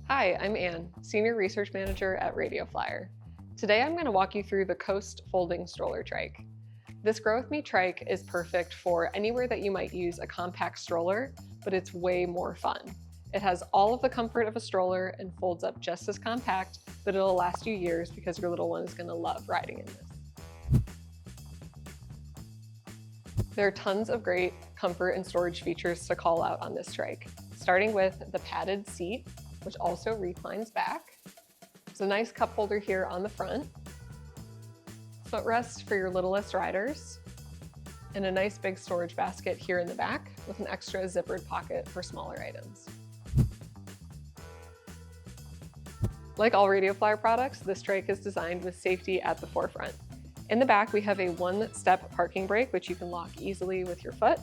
Hi, I'm Anne, Senior Research Manager at Radio Flyer. Today I'm going to walk you through the Coast Folding Stroller Trike. This Grow With Me trike is perfect for anywhere that you might use a compact stroller, but it's way more fun. It has all of the comfort of a stroller and folds up just as compact, but it'll last you years because your little one is going to love riding in this. There are tons of great comfort and storage features to call out on this trike, starting with the padded seat, which also reclines back. There's a nice cup holder here on the front, footrest for your littlest riders, and a nice big storage basket here in the back with an extra zippered pocket for smaller items. Like all Radio Flyer products, this trike is designed with safety at the forefront. In the back, we have a one-step parking brake, which you can lock easily with your foot.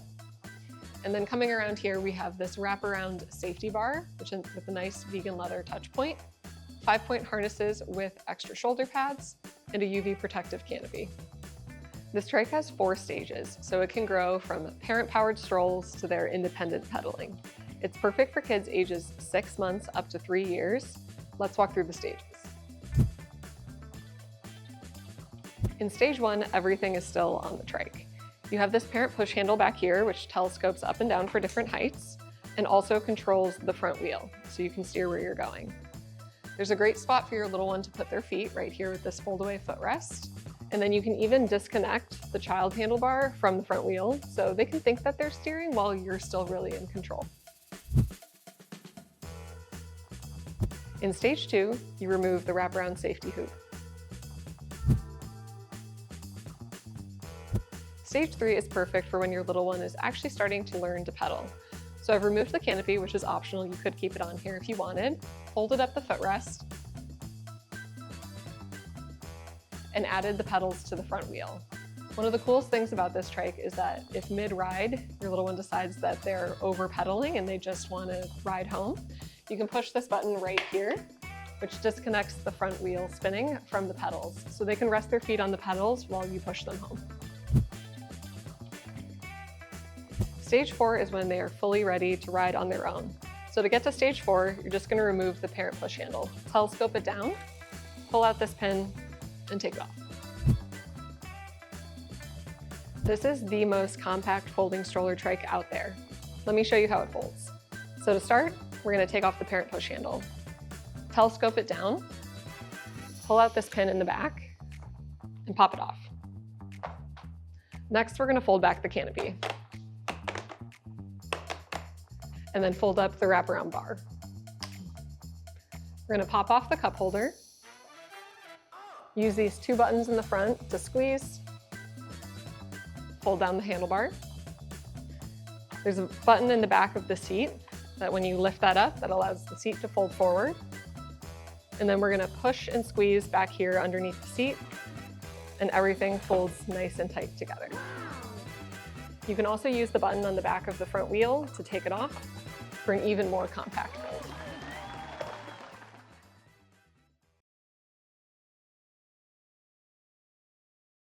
And then coming around here, we have this wraparound safety bar, which is with a nice vegan leather touch point, 5-point harnesses with extra shoulder pads, and a UV protective canopy. This trike has 4 stages, so it can grow from parent-powered strolls to their independent pedaling. It's perfect for kids ages 6 months up to 3 years. Let's walk through the stages. In stage 1, everything is still on the trike. You have this parent push handle back here, which telescopes up and down for different heights, and also controls the front wheel, so you can steer where you're going. There's a great spot for your little one to put their feet right here with this fold-away footrest. And then you can even disconnect the child handlebar from the front wheel, so they can think that they're steering while you're still really in control. In stage 2, you remove the wraparound safety hoop. Stage 3 is perfect for when your little one is actually starting to learn to pedal. So I've removed the canopy, which is optional. You could keep it on here if you wanted, folded up the footrest, and added the pedals to the front wheel. One of the coolest things about this trike is that if mid-ride, your little one decides that they're over pedaling and they just want to ride home, you can push this button right here, which disconnects the front wheel spinning from the pedals. So they can rest their feet on the pedals while you push them home. Stage 4 is when they are fully ready to ride on their own. So to get to stage 4, you're just going to remove the parent push handle, telescope it down, pull out this pin, and take it off. This is the most compact folding stroller trike out there. Let me show you how it folds. So to start, we're going to take off the parent push handle, telescope it down, pull out this pin in the back, and pop it off. Next, we're going to fold back the canopy, and then fold up the wraparound bar. We're going to pop off the cup holder, use these 2 buttons in the front to squeeze, fold down the handlebar. There's a button in the back of the seat that when you lift that up, that allows the seat to fold forward. And then we're going to push and squeeze back here underneath the seat, and everything folds nice and tight together. You can also use the button on the back of the front wheel to take it off for an even more compact build.